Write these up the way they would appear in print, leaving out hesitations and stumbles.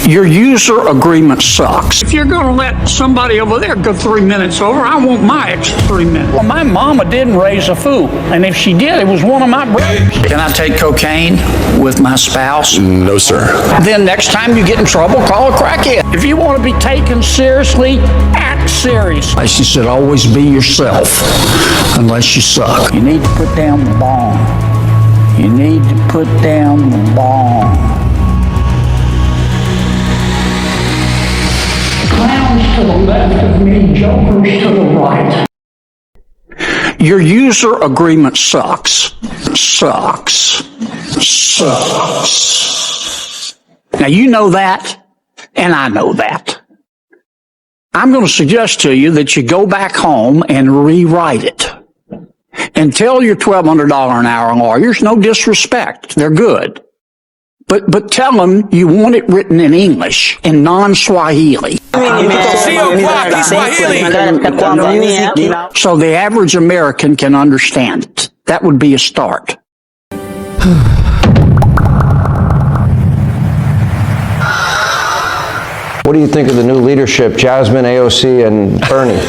Your user agreement sucks. If you're going to let somebody over there go 3 minutes over, I want my extra 3 minutes. Well, my mama didn't raise a fool, and if she did, it was one of my brothers. Can I take cocaine with my spouse? No, sir. Then next time you get in trouble, call a crackhead. If you want to be taken seriously, act serious. She said, always be yourself, unless you suck. You need to put down the bomb. You need to put down the bomb. Clowns to the left of me, jokers to the right. Your user agreement sucks. Sucks. Now you know that, and I know that. I'm going to suggest to you that you go back home and rewrite it. And tell your $1,200 an hour lawyers, no disrespect, they're good. But tell them you want it written in English, in non-Swahili. So the average American can understand it. That would be a start. What do you think of the new leadership, Jasmine, AOC, and Bernie?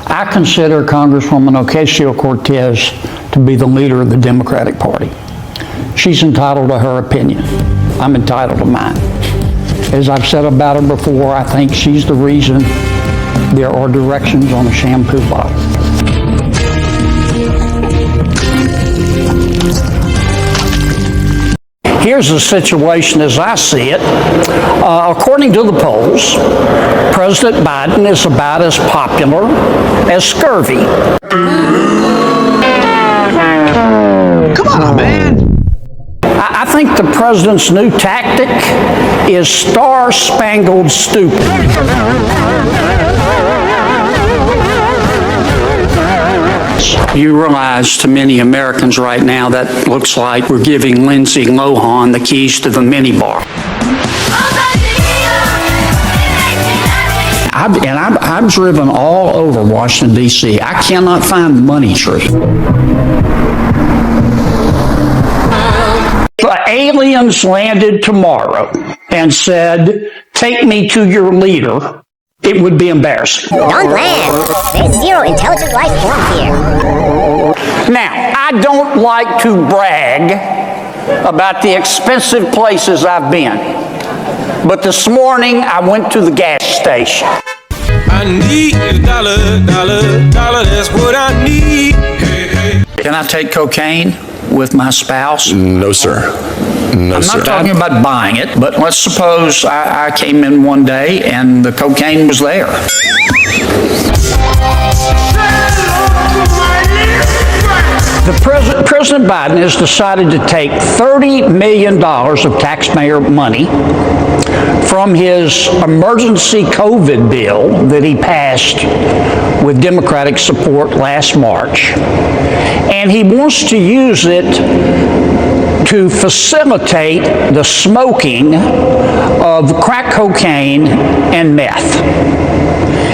I consider Congresswoman Ocasio-Cortez to be the leader of the Democratic Party. She's entitled to her opinion. I'm entitled to mine. As I've said about her before, I think she's the reason there are directions on a shampoo bottle. Here's the situation as I see it. According to the polls, President Biden is about as popular as scurvy. Come on, man. I think the president's new tactic is star-spangled stupid. You realize to many Americans right now that looks like we're giving Lindsay Lohan the keys to the minibar. I've driven all over Washington, D.C. I cannot find the money tree. The aliens landed tomorrow and said, take me to your leader. It would be embarrassing. Don't land. There's zero intelligent life forms here. Now, I don't like to brag about the expensive places I've been, but this morning I went to the gas station. I need a dollar, that's what I need. Hey, hey. Can I take cocaine with my spouse? No, sir. No, sir. I'm not talking about buying it, but let's suppose I came in one day and the cocaine was there. President Biden has decided to take $30 million of taxpayer money from his emergency COVID bill that he passed with Democratic support last March, and he wants to use it to facilitate the smoking of crack cocaine and meth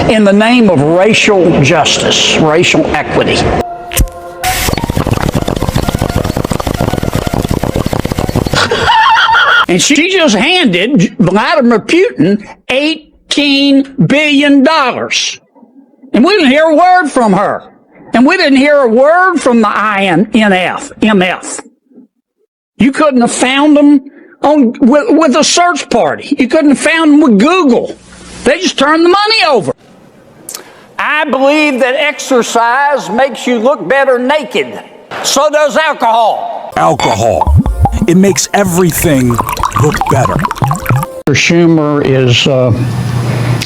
in the name of racial justice, racial equity. And she just handed Vladimir Putin $18 billion. And we didn't hear a word from her. And we didn't hear a word from the MF. You couldn't have found them with a search party. You couldn't have found them with Google. They just turned the money over. I believe that exercise makes you look better naked. So does alcohol. Alcohol. It makes everything look better. Schumer is,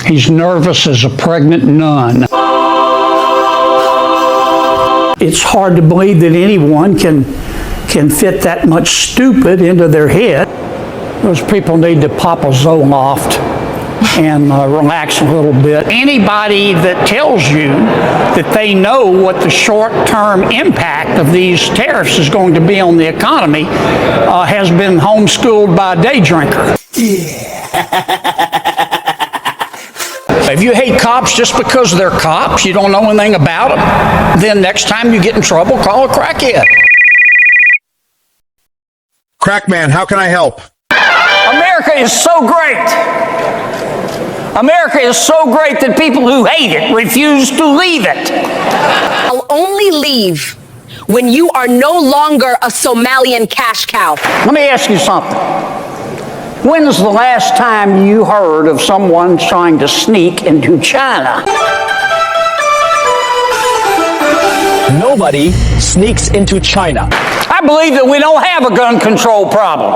he's nervous as a pregnant nun. It's hard to believe that anyone can fit that much stupid into their head. Those people need to pop a Zoloft and relax a little bit. Anybody that tells you that they know what the short-term impact of these tariffs is going to be on the economy has been homeschooled by a day drinker. If you hate cops just because they're cops, you don't know anything about them, then next time you get in trouble, call a crackhead. Crackman, how can I help? America is so great. America is so great that people who hate it refuse to leave it. I'll only leave when you are no longer a Somalian cash cow. Let me ask you something. When was the last time you heard of someone trying to sneak into China? Nobody sneaks into China. I believe that we don't have a gun control problem.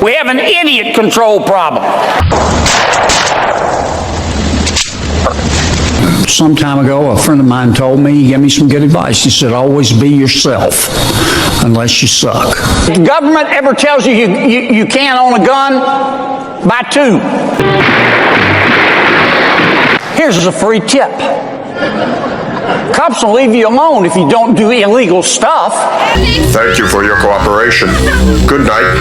We have an idiot control problem. Some time ago, a friend of mine told me, he gave me some good advice. He said, always be yourself, unless you suck. If the government ever tells you you can't own a gun, buy two. Here's a free tip. Cops will leave you alone if you don't do illegal stuff. Thank you for your cooperation. Good night.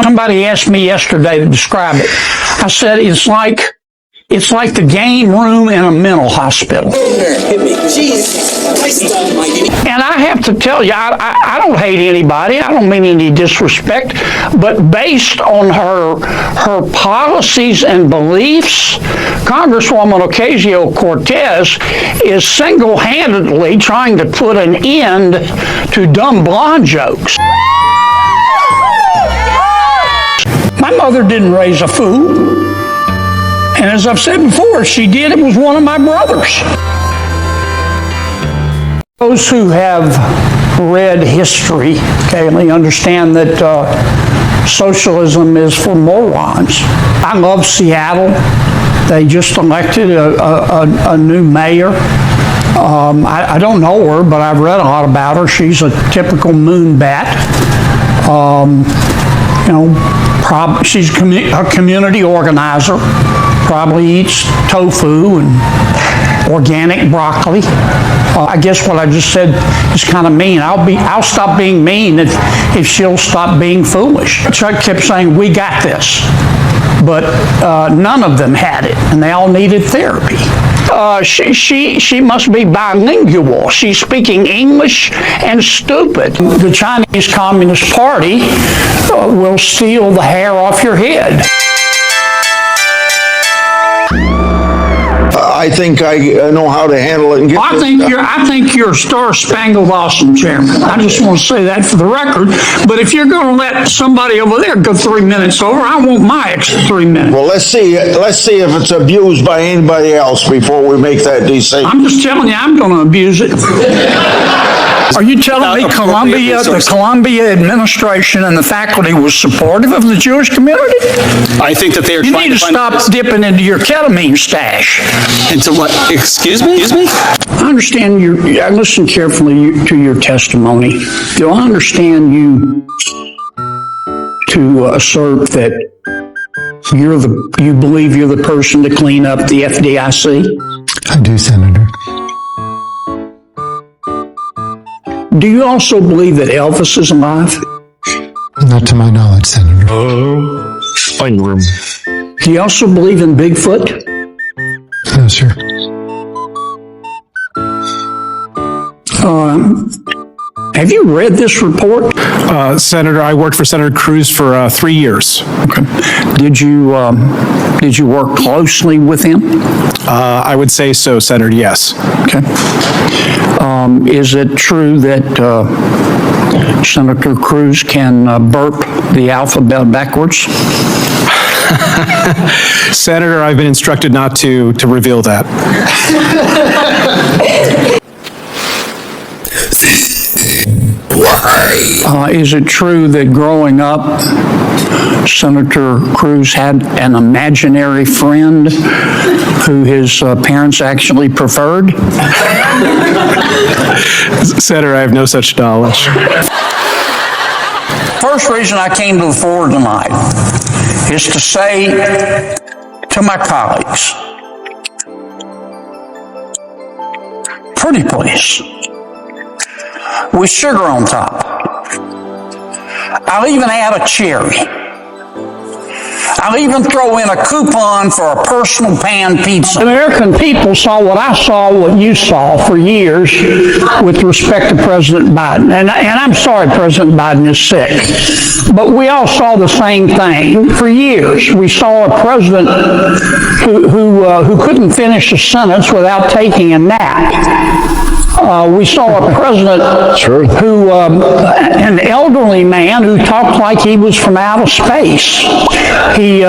Somebody asked me yesterday to describe it. I said it's like the game room in a mental hospital. And I have to tell you, I don't hate anybody. I don't mean any disrespect. But based on her policies and beliefs, Congresswoman Ocasio-Cortez is single-handedly trying to put an end to dumb blonde jokes. My mother didn't raise a fool. And as I've said before, she did. It was one of my brothers. Those who have read history, Kaylee, understand that socialism is for morons. I love Seattle. They just elected a new mayor. I don't know her, but I've read a lot about her. She's a typical moon bat. She's a community organizer. Probably eats tofu and organic broccoli. I guess what I just said is kind of mean. I'll stop being mean if she'll stop being foolish. Chuck kept saying, we got this. But none of them had it, and they all needed therapy. She must be bilingual. She's speaking English and stupid. The Chinese Communist Party will steal the hair off your head. I think I know how to handle it. And I think you're a star-spangled awesome chairman. I just want to say that for the record. But if you're going to let somebody over there go 3 minutes over, I want my extra 3 minutes. Well, let's see if it's abused by anybody else before we make that decision. I'm just telling you, I'm going to abuse it. Are you telling me the Columbia administration and the faculty was supportive of the Jewish community? I think that they are You trying need to stop dipping into your ketamine stash. Into what? Excuse me? I understand I listened carefully to your testimony. Do I understand you to assert that you believe you're the person to clean up the FDIC? I do, Senator. Do you also believe that Elvis is alive? Not to my knowledge, Senator. Fine room. Do you also believe in Bigfoot? No, sir. Have you read this report? Senator, I worked for Senator Cruz for 3 years. Okay. Did you work closely with him? I would say so, Senator, yes. Okay. Is it true that Senator Cruz can burp the alphabet backwards? Senator, I've been instructed not to reveal that. Is it true that growing up, Senator Cruz had an imaginary friend who his parents actually preferred? Senator, I have no such knowledge. First reason I came to the floor tonight is to say to my colleagues, pretty please, with sugar on top. I'll even add a cherry. I'll even throw in a coupon for a personal pan pizza. American people saw what I saw, what you saw for years with respect to President Biden. And I'm sorry President Biden is sick. But we all saw the same thing for years. We saw a president who couldn't finish a sentence without taking a nap. We saw a president who, an elderly man who talked like he was from outer space. He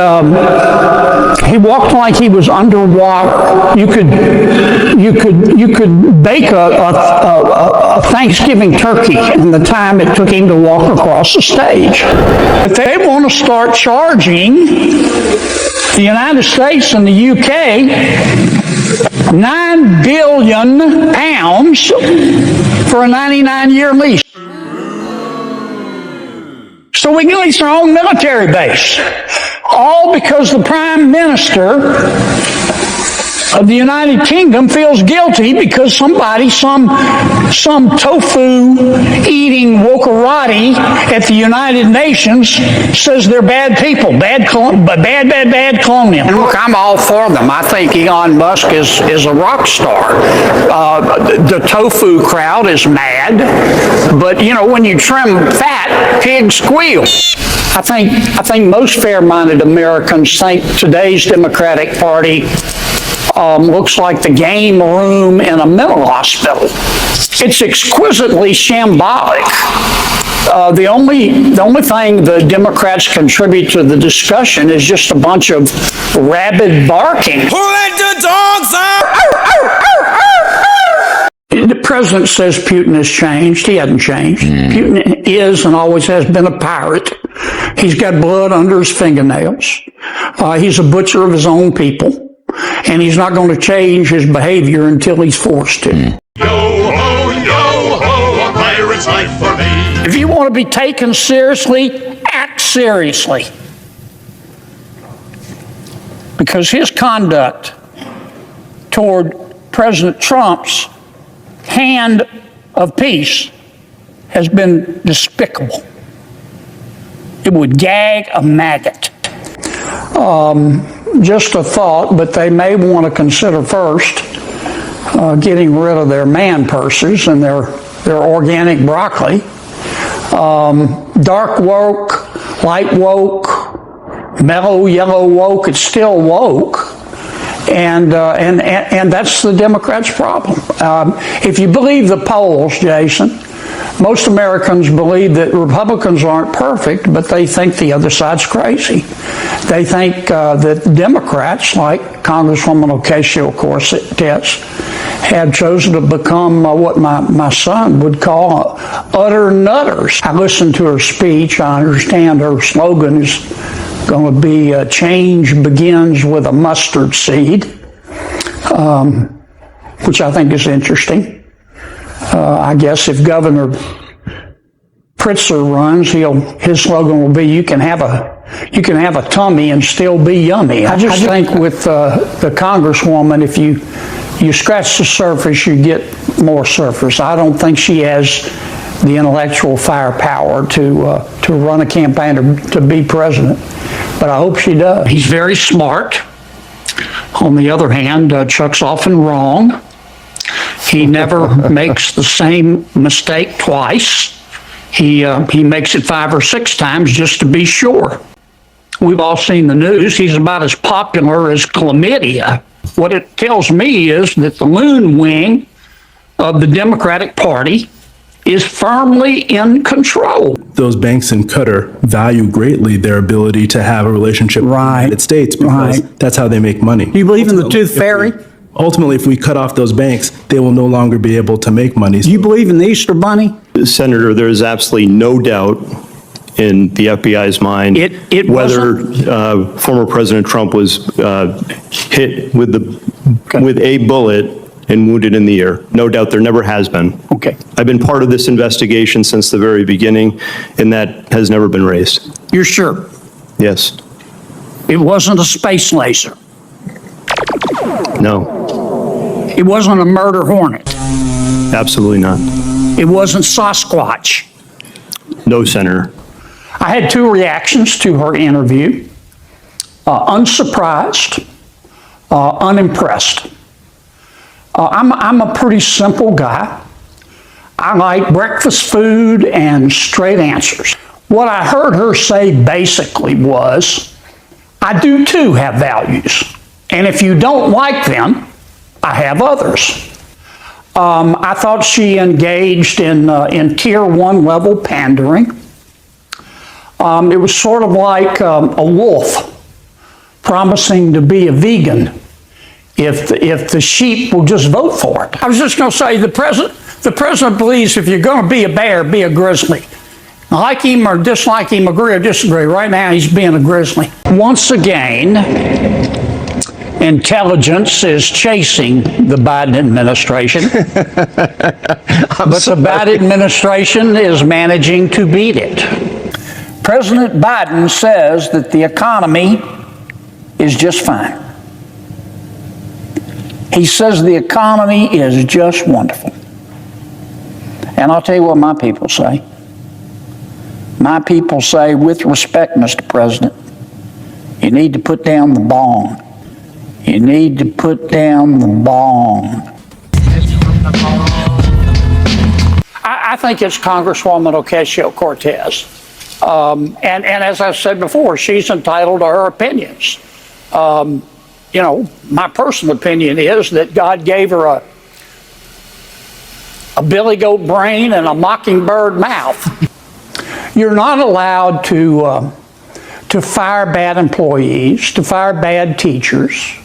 walked like he was underwater. You could bake a Thanksgiving turkey in the time it took him to walk across the stage. But they want to start charging the United States and the UK £9 billion for a 99-year lease. So we can lease our own military base. All because the Prime Minister of the United Kingdom feels guilty because somebody, some tofu-eating wokarati at the United Nations says they're bad people, bad colonial. And look, I'm all for them. I think Elon Musk is a rock star. The tofu crowd is mad, but you know, when you trim fat, pigs squeal. I think most fair-minded Americans think today's Democratic Party looks like the game room in a mental hospital. It's exquisitely shambolic. The only thing the Democrats contribute to the discussion is just a bunch of rabid barking. Who let the dogs out? The president says Putin has changed. He hasn't changed. Putin is and always has been a pirate. He's got blood under his fingernails. He's a butcher of his own people. And he's not going to change his behavior until he's forced to. Yo ho, a pirate's life for me. If you want to be taken seriously, act seriously. Because his conduct toward President Trump's hand of peace has been despicable. It would gag a maggot. Just a thought, but they may want to consider first getting rid of their man purses and their organic broccoli. Dark woke, light woke, mellow yellow woke, it's still woke. And that's the Democrats' problem. If you believe the polls, Jason, most Americans believe that Republicans aren't perfect, but they think the other side's crazy. They think that Democrats, like Congresswoman Ocasio-Cortez, have chosen to become what my son would call utter nutters. I listened to her speech. I understand her slogan is going to be change begins with a mustard seed, which I think is interesting. I guess if Governor Pritzker runs, his slogan will be, you can have a tummy and still be yummy. I just think with the Congresswoman, if you scratch the surface, you get more surface. I don't think she has the intellectual firepower to run a campaign to be president, but I hope she does. He's very smart. On the other hand, Chuck's often wrong. He never makes the same mistake twice. He makes it 5 or 6 times just to be sure. We've all seen the news. He's about as popular as chlamydia. What it tells me is that the loon wing of the Democratic Party is firmly in control. Those banks in Qatar value greatly their ability to have a relationship with the United States because that's how they make money. Do you believe in the tooth fairy? Ultimately, if we cut off those banks, they will no longer be able to make money. Do you believe in the Easter Bunny? Senator, there is absolutely no doubt in the FBI's mind whether former President Trump was hit with a bullet and wounded in the ear. No doubt, there never has been. Okay. I've been part of this investigation since the very beginning, and that has never been raised. You're sure? Yes. It wasn't a space laser. No. It wasn't a murder hornet. Absolutely not. It wasn't Sasquatch. No, Senator. I had 2 reactions to her interview. unsurprised, unimpressed. I'm a pretty simple guy. I like breakfast food and straight answers. What I heard her say basically was, I do too have values, and if you don't like them, I have others. I thought she engaged in tier 1 level pandering. It was sort of like a wolf promising to be a vegan if the sheep will just vote for it. I was just going to say, the president believes if you're going to be a bear, be a grizzly. Like him or dislike him, agree or disagree, right now he's being a grizzly. Once again, intelligence is chasing the Biden administration, but the Biden administration is managing to beat it. President Biden says that the economy is just fine. He says the economy is just wonderful. And I'll tell you what my people say. My people say, with respect, Mr. President, you need to put down the bong. You need to put down the bong. I think it's Congresswoman Ocasio-Cortez. And as I've said before, she's entitled to her opinions. You know, my personal opinion is that God gave her a billy goat brain and a mockingbird mouth. You're not allowed to fire bad employees, to fire bad teachers.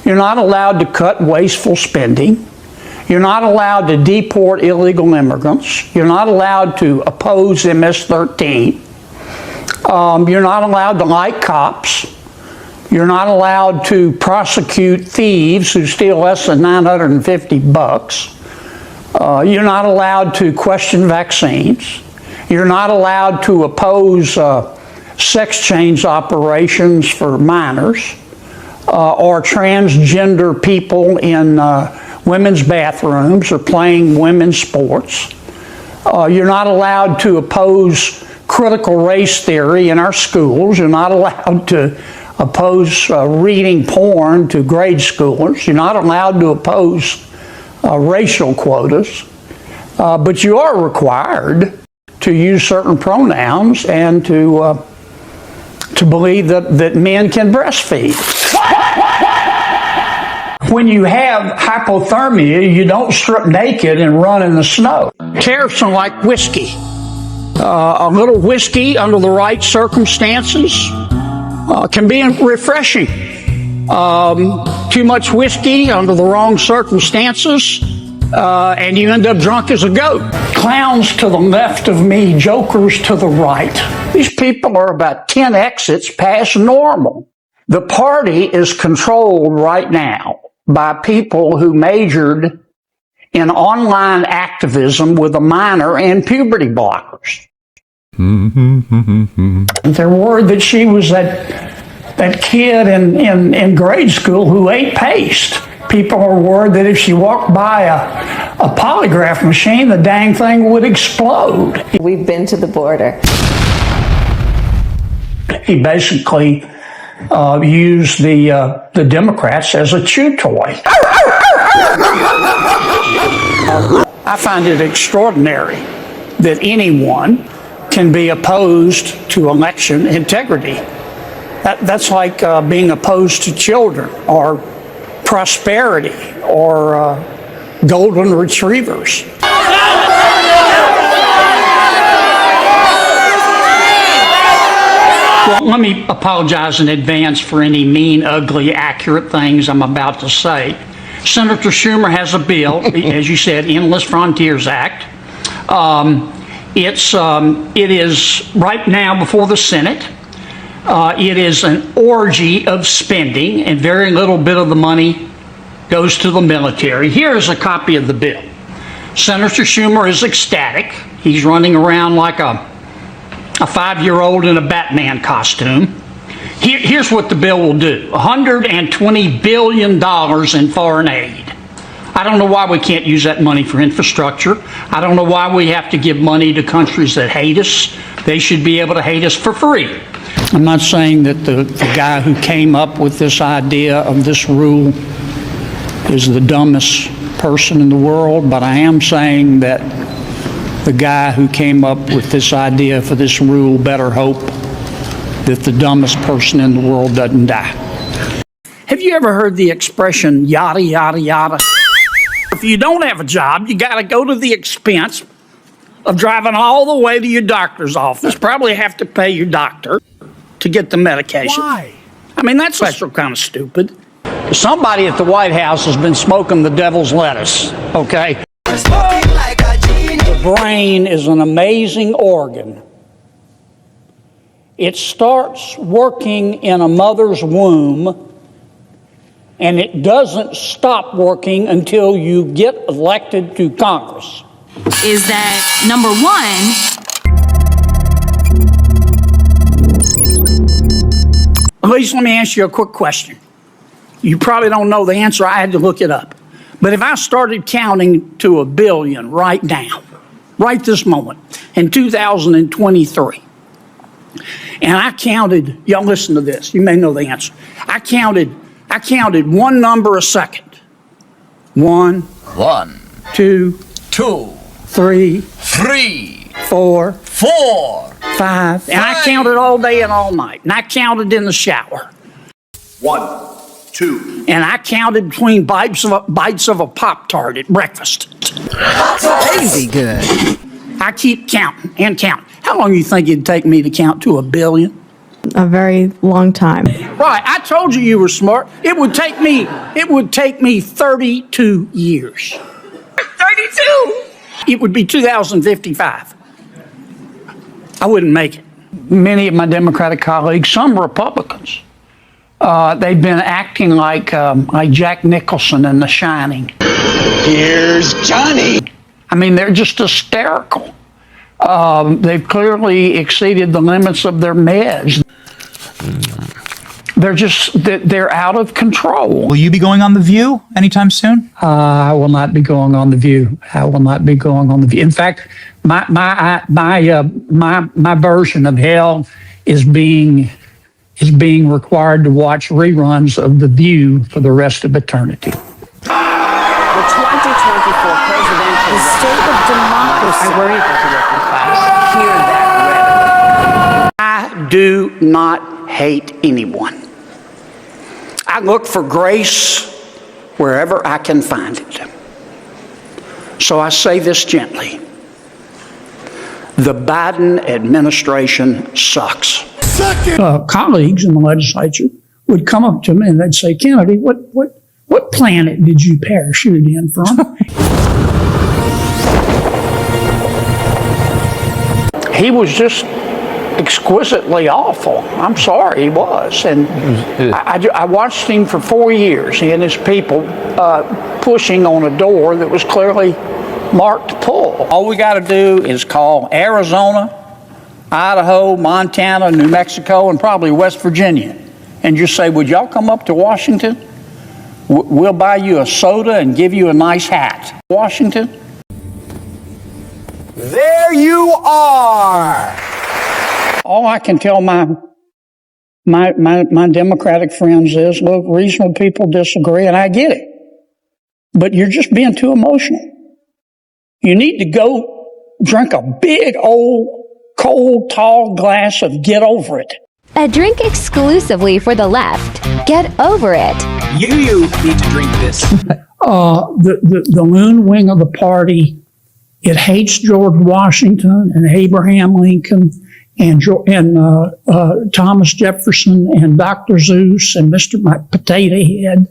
You're not allowed to cut wasteful spending. You're not allowed to deport illegal immigrants. You're not allowed to oppose MS-13. You're not allowed to like cops. You're not allowed to prosecute thieves who steal less than $950. You're not allowed to question vaccines. You're not allowed to oppose sex change operations for minors or transgender people in women's bathrooms or playing women's sports. You're not allowed to oppose critical race theory in our schools. You're not allowed to oppose reading porn to grade schoolers. You're not allowed to oppose racial quotas. But you are required to use certain pronouns and to believe that men can breastfeed. When you have hypothermia, you don't strip naked and run in the snow. Tariffs are like whiskey. A little whiskey under the right circumstances can be refreshing. Too much whiskey under the wrong circumstances, and you end up drunk as a goat. Clowns to the left of me, jokers to the right. These people are about 10 exits past normal. The party is controlled right now by people who majored in online activism with a minor in puberty blockers. They're worried that she was that kid in grade school who ate paste. People are worried that if she walked by a polygraph machine, the dang thing would explode. We've been to the border. He basically used the Democrats as a chew toy. I find it extraordinary that anyone can be opposed to election integrity. That's like being opposed to children or prosperity or golden retrievers. Well, let me apologize in advance for any mean, ugly, accurate things I'm about to say. Senator Schumer has a bill, as you said, Endless Frontiers Act. It is right now before the Senate. It is an orgy of spending, and very little bit of the money goes to the military. Here is a copy of the bill. Senator Schumer is ecstatic. He's running around like a 5-year-old in a Batman costume. Here's what the bill will do. $120 billion in foreign aid. I I don't know why we can't use that money for infrastructure. I don't know why we have to give money to countries that hate us. They should be able to hate us for free. I'm not saying that the guy who came up with this idea of this rule is the dumbest person in the world, but I am saying that the guy who came up with this idea for this rule better hope that the dumbest person in the world doesn't die. Have you ever heard the expression yada, yada, yada? If you don't have a job, you got to go to the expense of driving all the way to your doctor's office, probably have to pay your doctor to get the medication. Why? I mean, that's kind of stupid. Somebody at the White House has been smoking the devil's lettuce, okay? The brain is an amazing organ. It starts working in a mother's womb, and it doesn't stop working until you get elected to Congress. Is that number one? At least let me ask you a quick question. You probably don't know the answer. I had to look it up. But if I started counting to 1 billion right now, right this moment, in 2023, and I counted, y'all listen to this, you may know the answer. I counted one number a second. 1, 2, 3, 4, 5. And I counted all day and all night. And I counted in the shower. 1, 2. And I counted between bites of a Pop-Tart at breakfast. Crazy good. I keep counting and counting. How long do you think it'd take me to count to 1 billion? A very long time. Right, I told you were smart. It would take me 32 years. 32? It would be 2055. I wouldn't make it. Many of my Democratic colleagues, some Republicans, they've been acting like Jack Nicholson in The Shining. Here's Johnny. I mean, they're just hysterical. They've clearly exceeded the limits of their meds. They're out of control. Will you be going on The View anytime soon? I will not be going on The View. I will not be going on The View. In fact, my version of hell is being required to watch reruns of The View for the rest of eternity. The 2024 presidential state of democracy. I worry about the working class. Hear that rhetoric. I do not hate anyone. I look for grace wherever I can find it. So I say this gently. The Biden administration sucks. Colleagues in the legislature would come up to me and they'd say, Kennedy, what planet did you parachute in from? He was just exquisitely awful. I'm sorry, he was. And I watched him for 4 years, he and his people, pushing on a door that was clearly marked pull. All we got to do is call Arizona, Idaho, Montana, New Mexico, and probably West Virginia, and just say, would y'all come up to Washington? We'll buy you a soda and give you a nice hat. Washington? There you are. All I can tell my Democratic friends is, look, reasonable people disagree, and I get it. But you're just being too emotional. You need to go drink a big, old, cold, tall glass of Get Over It. A drink exclusively for the left. Get over it. You need to drink this. The loon wing of the party, it hates George Washington and Abraham Lincoln and Thomas Jefferson and Dr. Seuss and Mr. Potato Head.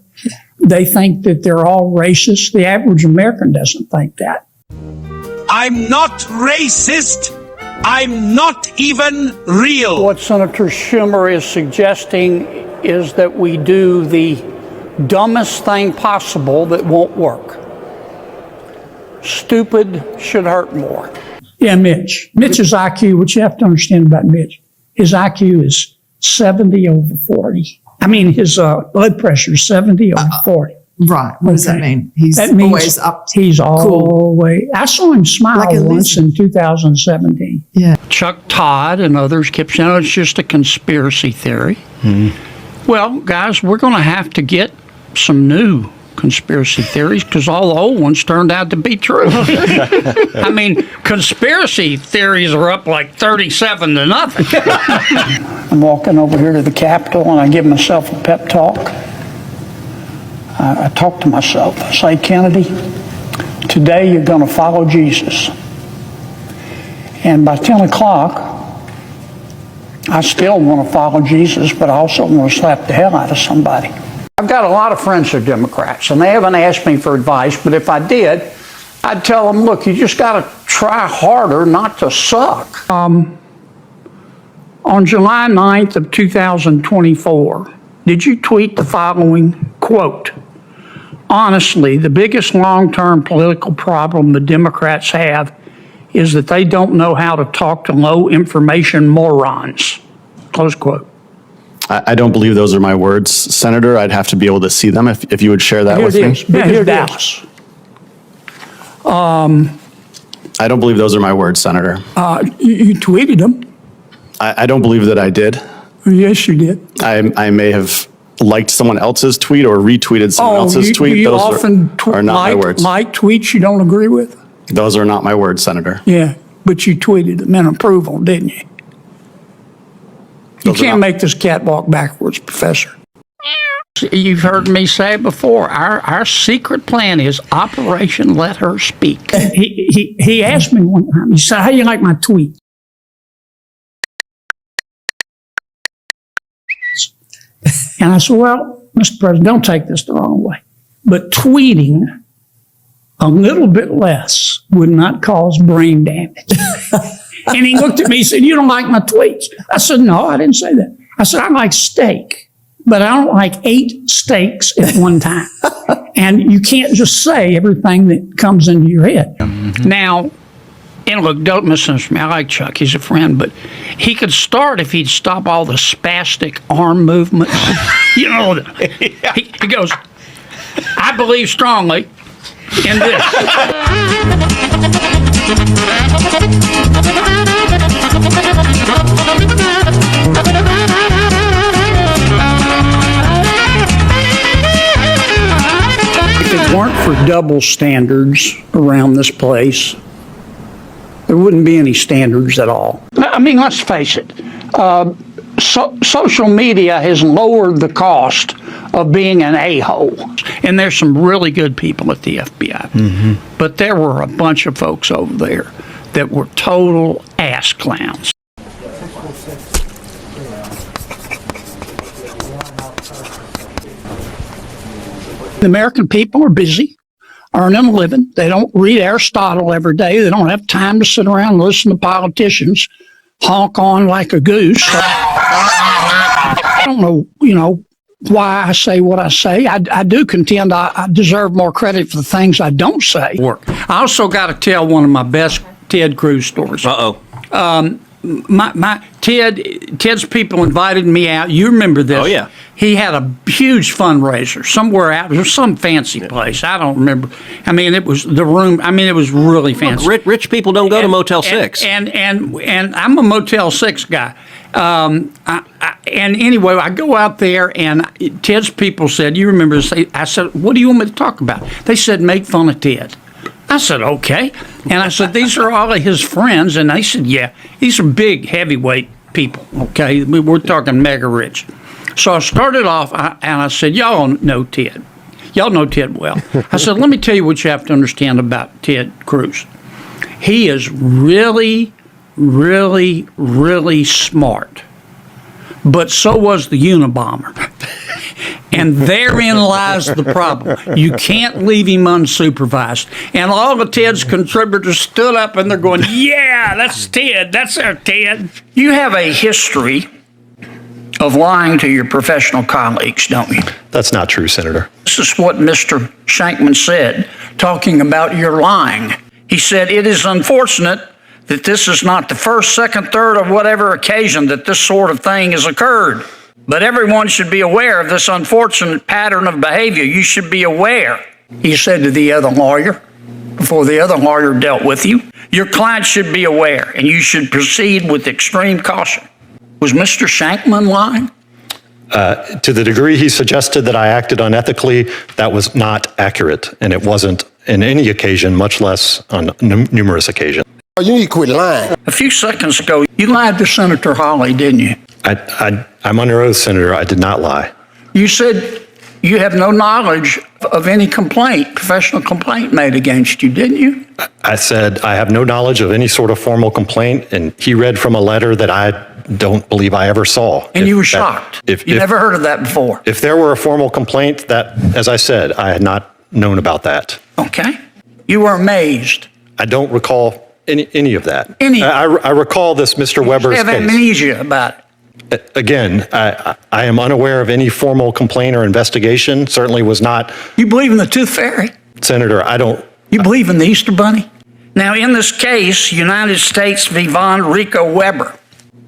They think that they're all racist. The average American doesn't think that. I'm not racist. I'm not even real. What Senator Schumer is suggesting is that we do the dumbest thing possible that won't work. Stupid should hurt more. Yeah, Mitch. Mitch's IQ, what you have to understand about Mitch, his IQ is 70/40. I mean, his blood pressure is 70/40. Right. What does that mean? He's That means always up. He's always. I saw him smile Like a once in 2017. Yeah. Chuck Todd and others kept saying, "Oh, it's just a conspiracy theory." Well, guys, we're going to have to get some new conspiracy theories because all the old ones turned out to be true. I mean, conspiracy theories are up like 37 to nothing. I'm walking over here to the Capitol and I give myself a pep talk. I talk to myself. I say, Kennedy, today you're going to follow Jesus. And by 10 o'clock, I still want to follow Jesus, but I also want to slap the hell out of somebody. I've got a lot of friends who are Democrats, and they haven't asked me for advice, but if I did, I'd tell them, look, you just got to try harder not to suck. On July 9th of 2024, did you tweet the following quote? Honestly, the biggest long-term political problem the Democrats have is that they don't know how to talk to low-information morons. Close quote. I don't believe those are my words, Senator. I'd have to be able to see them if you would share that with me. Yeah, here's Dallas. I don't believe those are my words, Senator. You tweeted them. I don't believe that I did. Yes, you did. I may have liked someone else's tweet or retweeted someone else's tweet. You Those often are not my words. Like tweets you don't agree with? Those are not my words, Senator. Yeah, but you tweeted them in approval, didn't you? You can't make this cat walk backwards, Professor. You've heard me say it before. Our secret plan is Operation Let Her Speak. He asked me one time, he said, how do you like my tweet? And I said, well, Mr. President, don't take this the wrong way, but tweeting a little bit less would not cause brain damage. And he looked at me and said, you don't like my tweets? I said, no, I didn't say that. I said, I like steak, but I don't like 8 steaks at one time. And you can't just say everything that comes into your head. Now, and look, don't misunderstand me. I like Chuck. He's a friend, but he could start if he'd stop all the spastic arm movements. You know, he goes, I believe strongly in this. If it weren't for double standards around this place, there wouldn't be any standards at all. I mean, let's face it. Social media has lowered the cost of being an a-hole. And there's some really good people at the FBI. But there were a bunch of folks over there that were total ass clowns. The American people are busy, earning a living. They don't read Aristotle every day. They don't have time to sit around and listen to politicians honk on like a goose. I don't know, why I say what I say. I do contend I deserve more credit for the things I don't say. I also got to tell one of my best Ted Cruz stories. Ted's people invited me out. You remember this? Oh, yeah. He had a huge fundraiser somewhere out. There was some fancy place. I don't remember. I mean, it was the room. I mean, it was really fancy. Look, rich people don't go to Motel 6. And I'm a Motel 6 guy. And anyway, I go out there, and Ted's people said, you remember this? I said, what do you want me to talk about? They said, make fun of Ted. I said, okay. And I said, these are all of his friends. And they said, yeah, these are big, heavyweight people, okay? We're talking mega rich. So I started off, and I said, y'all know Ted. Y'all know Ted well. I said, let me tell you what you have to understand about Ted Cruz. He is really, really, really smart. But so was the Unabomber. And therein lies the problem. You can't leave him unsupervised. And all of Ted's contributors stood up and they're going, yeah, that's Ted. That's our Ted. You have a history of lying to your professional colleagues, don't you? That's not true, Senator. This is what Mr. Shankman said, talking about your lying. He said, it is unfortunate that this is not the first, second, third, or whatever occasion that this sort of thing has occurred. But everyone should be aware of this unfortunate pattern of behavior. You should be aware, he said to the other lawyer, before the other lawyer dealt with you. Your client should be aware, and you should proceed with extreme caution. Was Mr. Shankman lying? To the degree he suggested that I acted unethically, that was not accurate, and it wasn't in any occasion, much less on numerous occasions. You need to quit lying. A few seconds ago, you lied to Senator Hawley, didn't you? I'm under oath, Senator. I did not lie. You said you have no knowledge of any complaint, professional complaint made against you, didn't you? I said I have no knowledge of any sort of formal complaint, and he read from a letter that I don't believe I ever saw. And you were shocked. You never heard of that before. If there were a formal complaint, that, as I said, I had not known about that. Okay. You were amazed. I don't recall any of that. I recall this Mr. Weber's case. You have amnesia about it. Again, I am unaware of any formal complaint or investigation. Certainly was not. You believe in the Tooth Fairy? Senator, I don't. You believe in the Easter Bunny? Now, in this case, United States v. Von Rico Weber,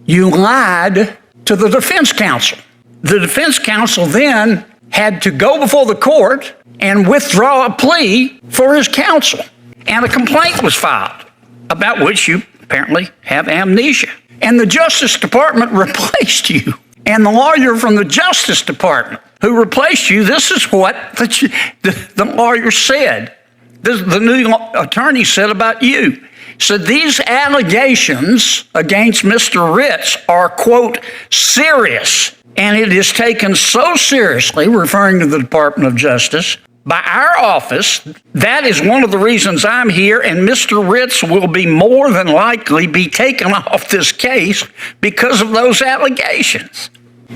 you lied to the defense counsel. The defense counsel then had to go before the court and withdraw a plea for his counsel. And a complaint was filed, about which you apparently have amnesia. And the Justice Department replaced you. And the lawyer from the Justice Department who replaced you, this is what the lawyer said. The new attorney said about you. He said, these allegations against Mr. Ritz are, quote, serious. And it is taken so seriously, referring to the Department of Justice, by our office. That is one of the reasons I'm here, and Mr. Ritz will be more than likely be taken off this case because of those allegations.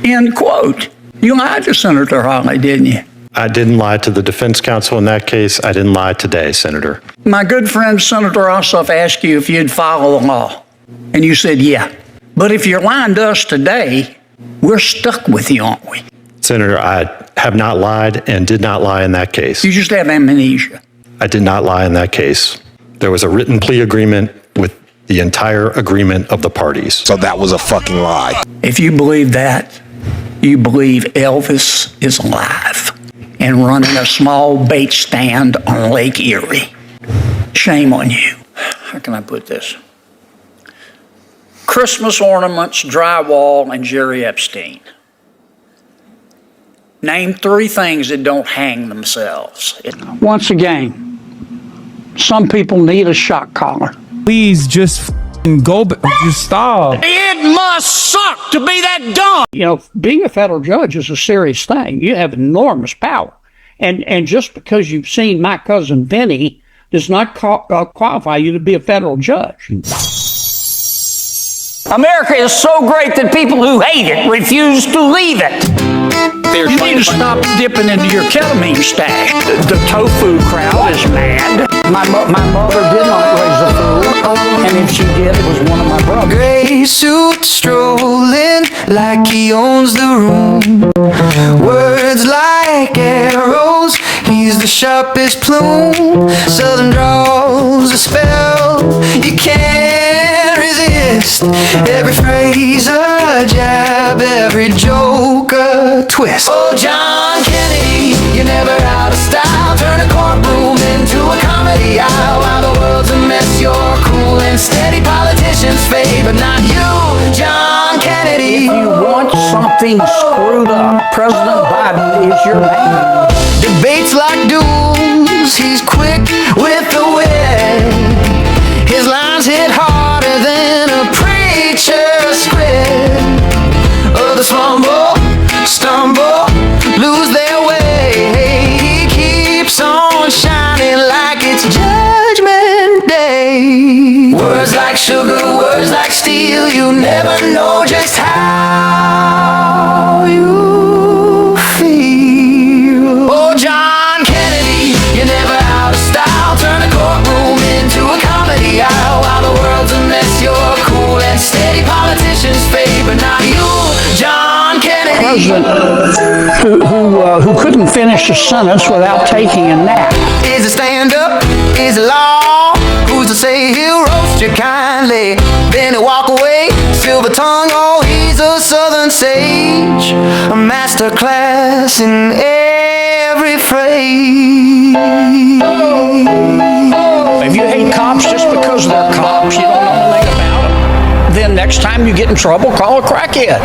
End quote. You lied to Senator Hawley, didn't you? I didn't lie to the defense counsel in that case. I didn't lie today, Senator. My good friend Senator Ossoff asked you if you'd follow the law, and you said yeah. But if you're lying to us today, we're stuck with you, aren't we? Senator, I have not lied and did not lie in that case. You just have amnesia. I did not lie in that case. There was a written plea agreement with the entire agreement of the parties. So that was a fucking lie. If you believe that, you believe Elvis is alive and running a small bait stand on Lake Erie. Shame on you. How can I put this? Christmas ornaments, drywall, and Jerry Epstein. Name 3 things that don't hang themselves. Once again, some people need a shock collar. Please just just stop. It must suck to be that dumb. You know, being a federal judge is a serious thing. You have enormous power. And just because you've seen My Cousin Vinny does not qualify you to be a federal judge. America is so great that people who hate it refuse to leave it. You need to stop dipping into your ketamine stash. The tofu crowd is mad. My mother did not raise a fool, and if she did, it was one of my brothers. Gray suit strolling like he owns the room. Words like arrows, he's the sharpest plume. Southern draws a spell you can't resist. Every phrase a jab, every joke a twist. Oh, John Kennedy, you're never out of style. Turn a courtroom into a comedy aisle. While the world's a mess, you're cool and steady. Politicians fade, but not you, John Kennedy. If you want something screwed up, President Biden is your man. Debates like duels, he's quick with the wit. His lines hit harder than a preacher's squid. Others fumble, stumble, lose their way. He keeps on shining like it's Judgment Day. Words like sugar, words like steel, you never know just how you feel. Oh, John Kennedy, you're never out of style. Turn a courtroom into a comedy aisle. While the world's a mess, you're cool and steady. Politicians fade, but not you, John Kennedy. President who couldn't finish a sentence without taking a nap. Is it stand up? Is it law? Who's to say he'll roast you kindly? Then he'll walk away, silver tongue, oh, he's He's a southern sage, a master class in every phrase. If you hate cops just because they're cops, you don't know anything about them, then next time you get in trouble, call a crackhead.